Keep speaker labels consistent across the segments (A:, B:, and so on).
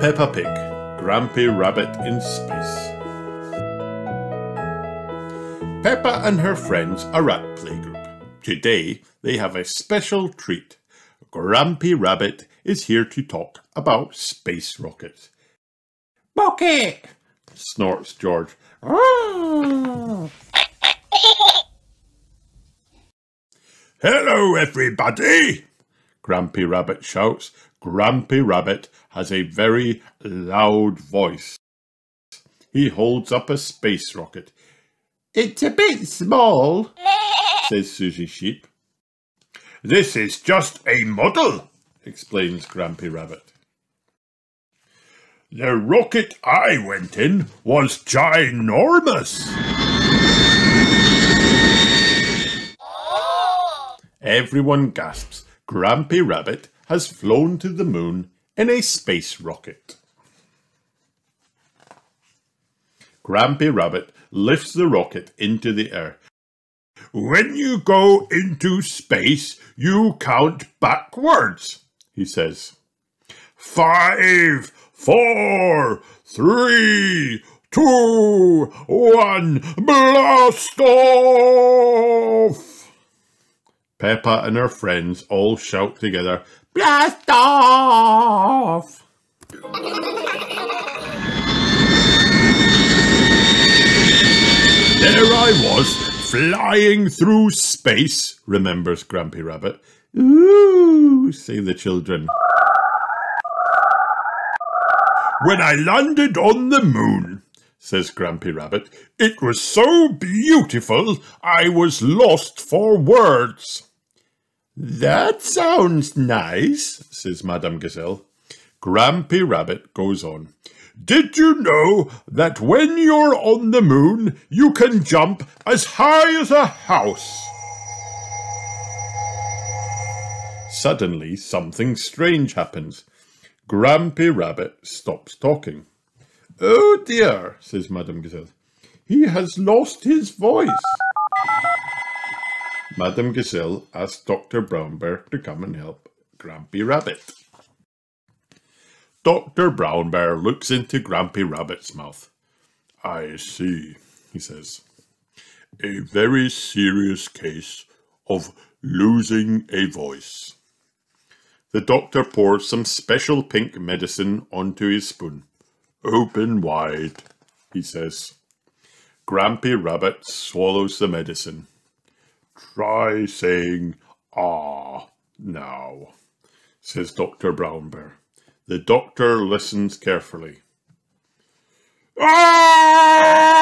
A: Peppa Pig, Grampy Rabbit in Space. Peppa and her friends are at playgroup. Today they have a special treat. Grampy Rabbit is here to talk about space rockets. "Bucket!" snorts George. "Hello everybody!" Grampy Rabbit shouts. Grampy Rabbit has a very loud voice. He holds up a space rocket. "It's a bit small," says Susie Sheep. "This is just a model," explains Grampy Rabbit. "The rocket I went in was ginormous." Everyone gasps. Grampy Rabbit has flown to the moon in a space rocket. Grampy Rabbit lifts the rocket into the air. "When you go into space, you count backwards," he says. 5, 4, 3, 2, 1, blast off! Peppa and her friends all shout together, "Blast off!" "There I was, flying through space," remembers Grampy Rabbit. "Ooh," say the children. "When I landed on the moon," says Grampy Rabbit, "it was so beautiful I was lost for words." "That sounds nice," says Madame Gazelle. Grampy Rabbit goes on. "Did you know that when you're on the moon, you can jump as high as a house?" Suddenly, something strange happens. Grampy Rabbit stops talking. "Oh dear," says Madame Gazelle. "He has lost his voice." Madame Gazelle asks Dr. Brown Bear to come and help Grampy Rabbit. Dr. Brown Bear looks into Grampy Rabbit's mouth. "I see," he says. "A very serious case of losing a voice." The doctor pours some special pink medicine onto his spoon. "Open wide," he says. Grampy Rabbit swallows the medicine. "Try saying ah now," says Dr. Brown Bear. The doctor listens carefully. "Ah!"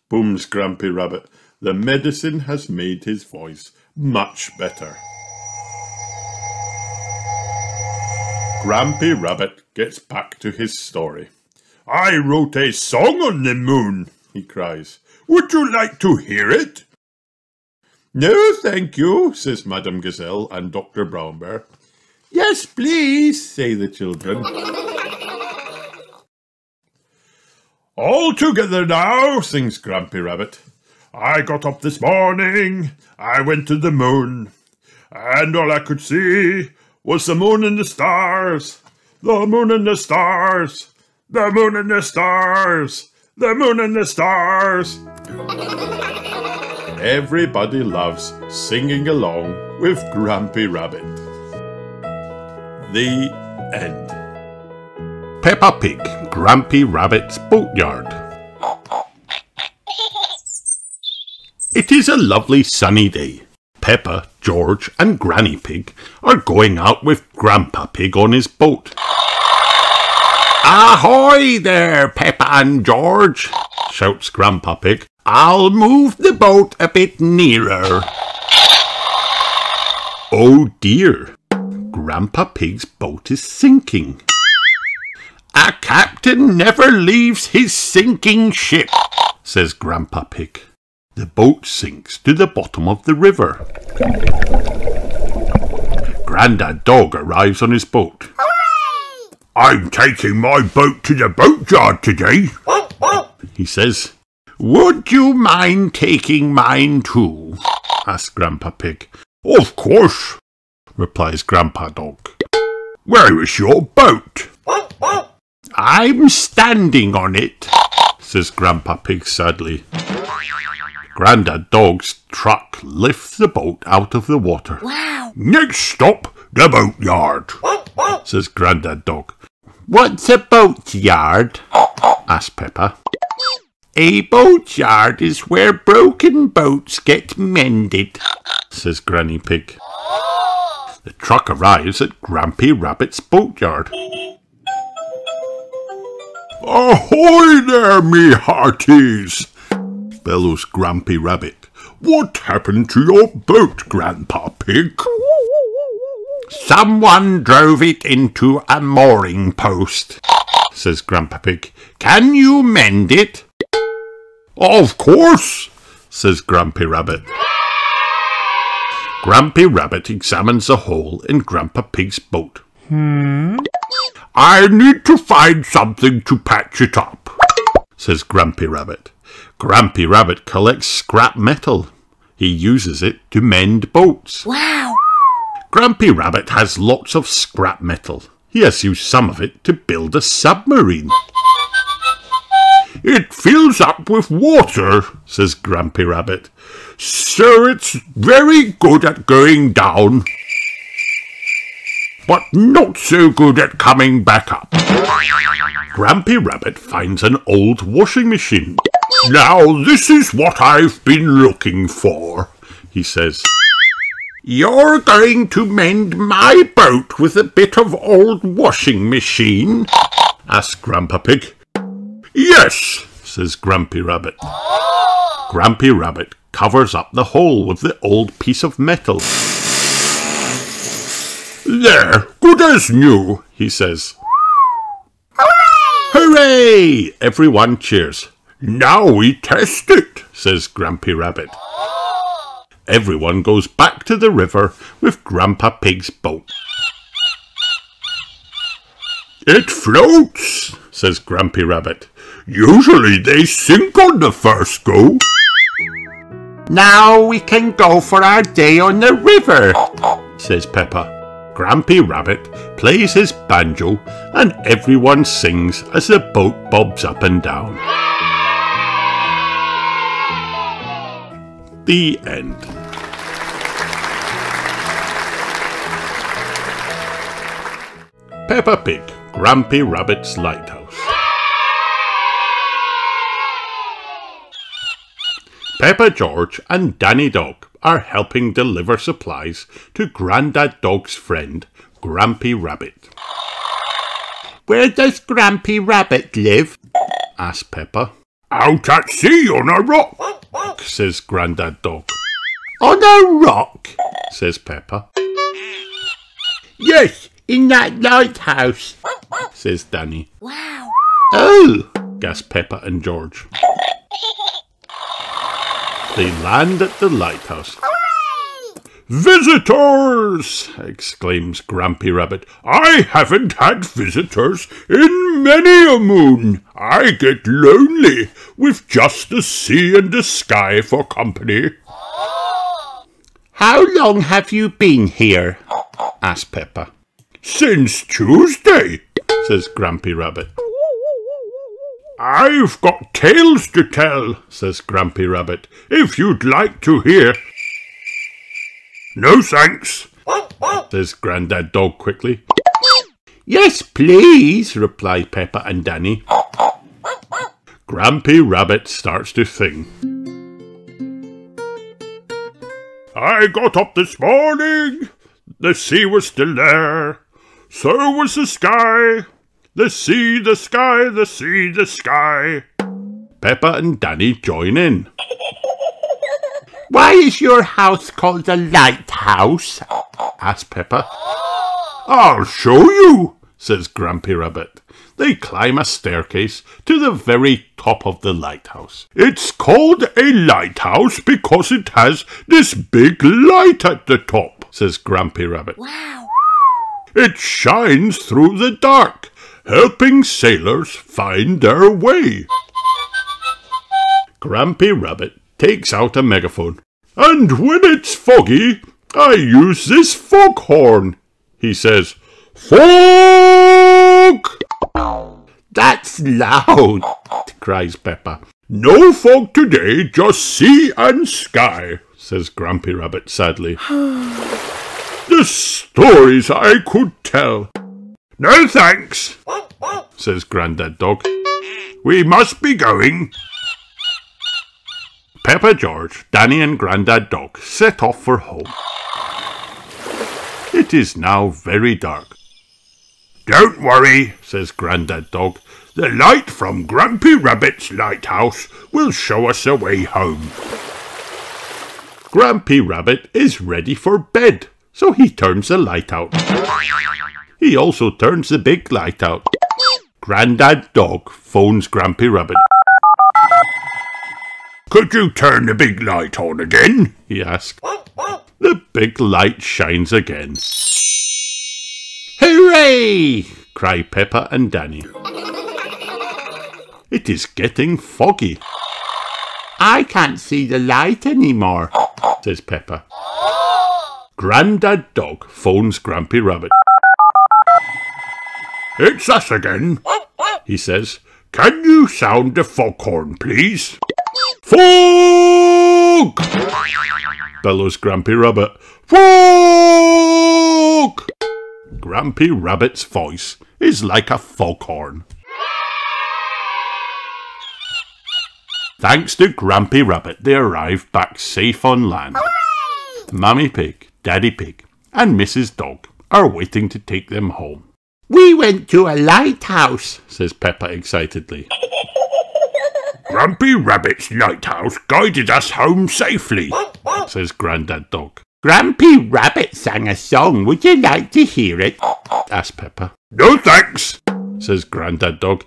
A: booms Grampy Rabbit. The medicine has made his voice much better. Grampy Rabbit gets back to his story. "I wrote a song on the moon," he cries. "Would you like to hear it?" "No, thank you," says Madame Gazelle and Dr. Brown Bear. "Yes, please," say the children. "All together now," sings Grampy Rabbit. "I got up this morning, I went to the moon, and all I could see was the moon and the stars, the moon and the stars, the moon and the stars, the moon and the stars." Everybody loves singing along with Grampy Rabbit. The end. Peppa Pig, Grampy Rabbit's Boatyard. It is a lovely sunny day. Peppa, George and Granny Pig are going out with Grandpa Pig on his boat. "Ahoy there, Peppa and George," shouts Grandpa Pig. "I'll move the boat a bit nearer." Oh dear, Grandpa Pig's boat is sinking. "A captain never leaves his sinking ship," says Grandpa Pig. The boat sinks to the bottom of the river. Grandad Dog arrives on his boat. "Hooray! I'm taking my boat to the boatyard today," he says. "Would you mind taking mine too?" asks Grandpa Pig. "Of course," replies Grandpa Dog. Where is your boat?
B: I'm standing on it, says Grandpa Pig sadly. Grandad Dog's truck lifts the boat out of the water.
C: Wow!
A: Next stop, the boatyard,
B: says Grandad Dog. What's a boatyard? asks Peppa. A boatyard is where broken boats get mended, says Granny Pig. The truck arrives at Grampy Rabbit's boatyard.
A: Ahoy there, me hearties, bellows Grampy Rabbit. What happened to your boat, Grandpa Pig?
B: Someone drove it into a mooring post, says Grandpa Pig. Can you mend it?
A: Of course,
B: says Grampy Rabbit. Grampy Rabbit examines the hole in Grandpa Pig's boat.
A: I need to find something to patch it up,
B: says Grampy Rabbit. Grampy Rabbit collects scrap metal. He uses it to mend boats.
C: Wow!
B: Grampy Rabbit has lots of scrap metal. He has used some of it to build a submarine.
A: It fills up with water,
B: says Grampy Rabbit.
A: So it's very good at going down, but not so good at coming back up.
B: Grampy Rabbit finds an old washing machine.
A: Now this is what I've been looking for,
B: he says. You're going to mend my boat with a bit of old washing machine? asks Grandpa Pig.
A: Yes,
B: says Grampy Rabbit. Grampy Rabbit covers up the hole with the old piece of metal.
A: There, good as new,
B: he says.
C: Hooray!
B: Hooray! Everyone cheers.
A: Now we test it,
B: says Grampy Rabbit. Everyone goes back to the river with Grandpa Pig's boat.
A: It floats,
B: says Grampy Rabbit.
A: Usually they sink on the first go.
B: Now we can go for our day on the river, says Peppa. Grampy Rabbit plays his banjo and everyone sings as the boat bobs up and down. The end. Peppa Pig, Grampy Rabbit's Lighthouse. Peppa George and Danny Dog are helping deliver supplies to Grandad Dog's friend, Grampy Rabbit. Where does Grampy Rabbit live? asks Peppa.
A: Out at sea on a rock,
B: says Grandad Dog. On a rock, says Peppa. Yes, in that lighthouse, says Danny.
C: Wow!
B: Oh, gasp Peppa and George. They land at the lighthouse.
C: Hooray!
A: Visitors! exclaims Grampy Rabbit. I haven't had visitors in many a moon. I get lonely with just the sea and the sky for company.
B: How long have you been here? asked Peppa.
A: Since Tuesday,
B: says Grampy Rabbit.
A: I've got tales to tell, says Grampy Rabbit, if you'd like to hear. No thanks,
B: says Grandad Dog quickly. Yes, please, reply Peppa and Danny. Grampy Rabbit starts to sing.
A: I got up this morning, the sea was still there, so was the sky. The sea, the sky, the sea, the sky.
B: Peppa and Danny join in. Why is your house called a lighthouse? asks Peppa.
A: I'll show you,
B: says Grampy Rabbit. They climb a staircase to the very top of the lighthouse.
A: It's called a lighthouse because it has this big light at the top, says Grampy Rabbit.
C: Wow!
A: It shines through the dark, helping sailors find their way.
B: Grampy Rabbit takes out a megaphone.
A: And when it's foggy, I use this foghorn, he says.
B: Fog! That's loud, cries Peppa.
A: No fog today, just sea and sky, says Grampy Rabbit sadly. The stories I could tell. No thanks, says Grandad Dog. We must be going.
B: Peppa, George, Danny and Grandad Dog set off for home. It is now very dark.
A: Don't worry, says Grandad Dog. The light from Grampy Rabbit's lighthouse will show us a way home.
B: Grampy Rabbit is ready for bed, so he turns the light out. He also turns the big light out. Grandad Dog phones Grampy Rabbit.
A: Could you turn the big light on again?
B: He asked. The big light shines again. Hooray! Cry Peppa and Danny. It is getting foggy. I can't see the light anymore, says Peppa. Grandad Dog phones Grampy Rabbit.
A: It's us again, he says. Can you sound the foghorn, please?
B: Fog! Bellows Grampy Rabbit. Fog! Grampy Rabbit's voice is like a foghorn. Thanks to Grampy Rabbit, they arrive back safe on land.
C: Hooray!
B: Mummy Pig, Daddy Pig, and Mrs. Dog are waiting to take them home. We went to a lighthouse, says Peppa excitedly.
A: Grampy Rabbit's lighthouse guided us home safely,
B: says Grandad Dog. Grampy Rabbit sang a song. Would you like to hear it? Asked Peppa.
A: No thanks,
B: says Grandad Dog.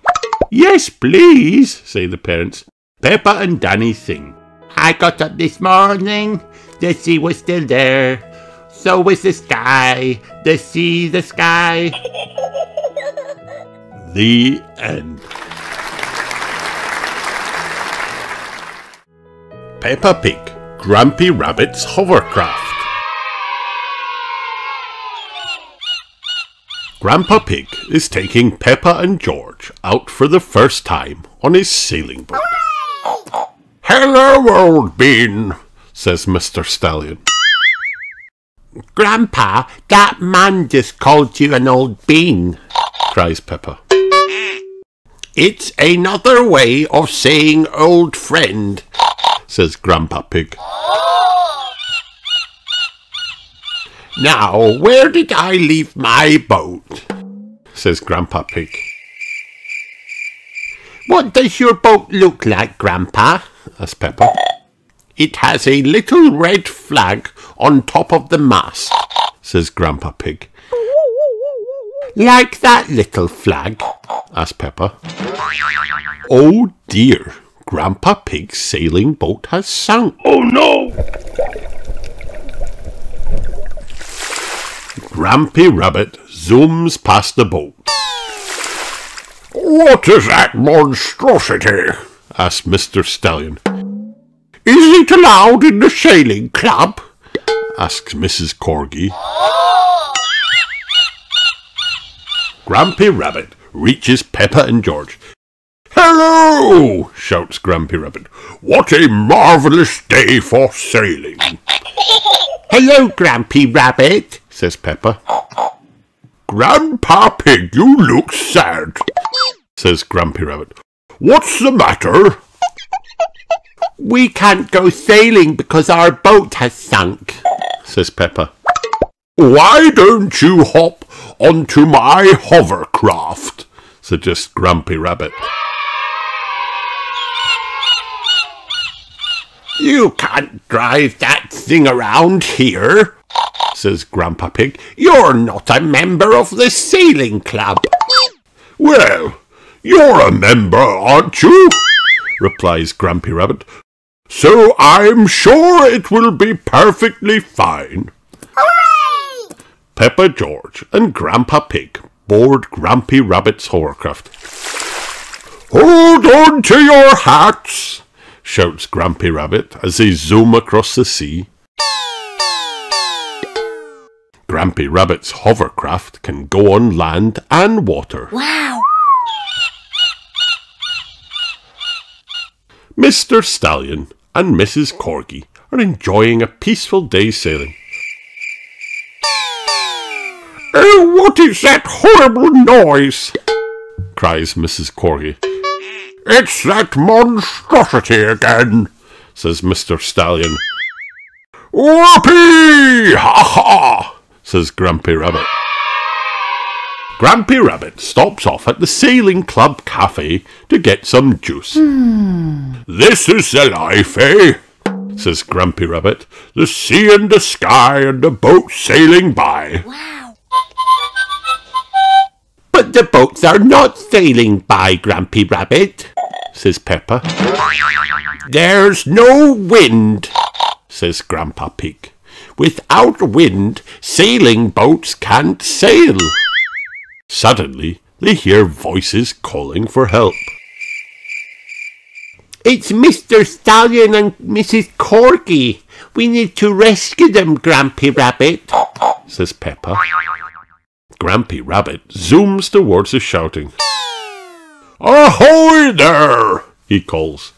B: Yes, please, say the parents. Peppa and Danny sing. I got up this morning, the sea was still there. So was the sky, the sea, the sky. The end. Peppa Pig, Grampy Rabbit's Hovercraft. Grandpa Pig is taking Peppa and George out for the first time on his sailing boat.
A: Hello, old bean,
B: says Mr. Stallion. Grandpa, that man just called you an old bean, cries Peppa. It's another way of saying old friend, says Grandpa Pig. Now, where did I leave my boat? Says Grandpa Pig. What does your boat look like, Grandpa? Asked Peppa. It has a little red flag on top of the mast, says Grandpa Pig. Like that little flag? Asked Peppa. Oh dear, Grandpa Pig's sailing boat has sunk.
A: Oh no!
B: Grampy Rabbit zooms past the boat.
A: What is that monstrosity?
B: Asked Mr. Stallion.
A: Is it allowed in the sailing club?
B: Asks Mrs. Corgi. Grampy Rabbit reaches Peppa and George.
A: Hello!
B: Shouts Grampy Rabbit.
A: What a marvellous day for sailing.
B: Hello, Grampy Rabbit, says Peppa.
A: Grandpa Pig, you look sad,
B: says Grampy Rabbit.
A: What's the matter?
B: We can't go sailing because our boat has sunk, says Peppa.
A: Why don't you hop onto my hovercraft?
B: Suggests Grampy Rabbit.
A: You can't drive that thing around here,
B: says Grandpa Pig. You're not a member of the sailing club.
A: Well, you're a member, aren't you?
B: Replies Grampy Rabbit.
A: So I'm sure it will be perfectly fine.
C: Hooray!
B: Peppa, George and Grandpa Pig board Grampy Rabbit's hovercraft.
A: Hold on to your hats,
B: shouts Grampy Rabbit as they zoom across the sea.
A: Grampy Rabbit's hovercraft can go on land and water.
C: Wow!
A: Mr. Stallion and Mrs. Corgi are enjoying a peaceful day sailing. "Oh, what is that horrible noise?" cries Mrs. Corgi. "It's that monstrosity again," says Mr. Stallion. "Whoopee! Ha ha!" says Grampy Rabbit. Grampy Rabbit stops off at the Sailing Club Cafe to get some juice. "This is the life, eh?" says Grampy Rabbit. "The sea and the sky and the boat sailing by."
C: Wow!
B: But the boats are not sailing by, Grampy Rabbit, says Peppa.
A: "There's no wind," says Grandpa Pig.
B: Without wind, sailing boats can't sail.
A: Suddenly, they hear voices calling for help.
B: It's Mr. Stallion and Mrs. Corgi. We need to rescue them, Grampy Rabbit,
A: says Peppa. Grampy Rabbit zooms towards the shouting. "Ahoy there!" he calls.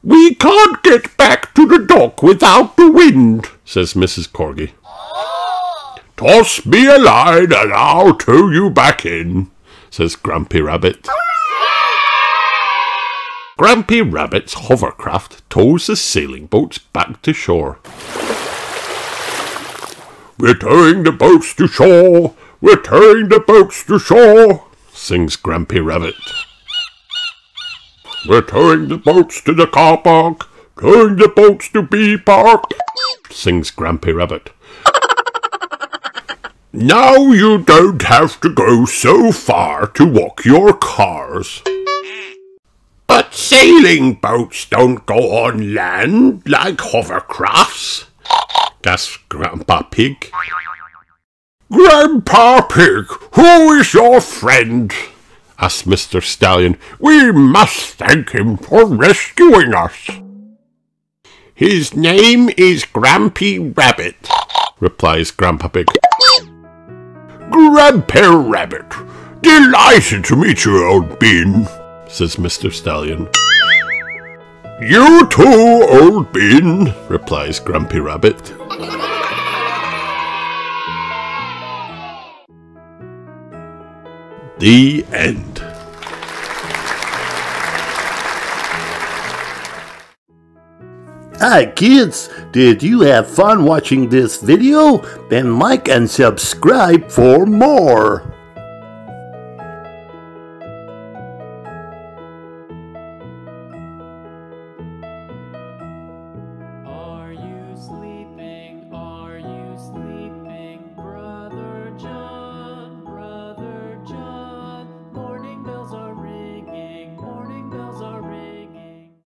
B: We can't get back to the dock without the wind,
A: says Mrs. Corgi. "Toss me a line and I'll tow you back in," says Grampy Rabbit. Grampy Rabbit's hovercraft tows the sailing boats back to shore. "We're towing the boats to shore! We're towing the boats to shore!" sings Grampy Rabbit. "We're towing the boats to the car park! Towing the boats to B Park!" sings Grampy Rabbit. "Now you don't have to go so far to walk your cars."
B: But sailing boats don't go on land like hovercrafts,
A: gasps Grandpa Pig.
B: Grandpa Pig, who is your friend?
A: asked Mr. Stallion.
B: We must thank him for rescuing us. His name is Grampy Rabbit,
A: replies Grandpa Pig.
B: Grampy Rabbit, delighted to meet you, old bean,
A: says Mr. Stallion.
B: You too, old bean,
A: replies Grampy Rabbit. The end.
D: Hi kids, did you have fun watching this video? Then like and subscribe for more.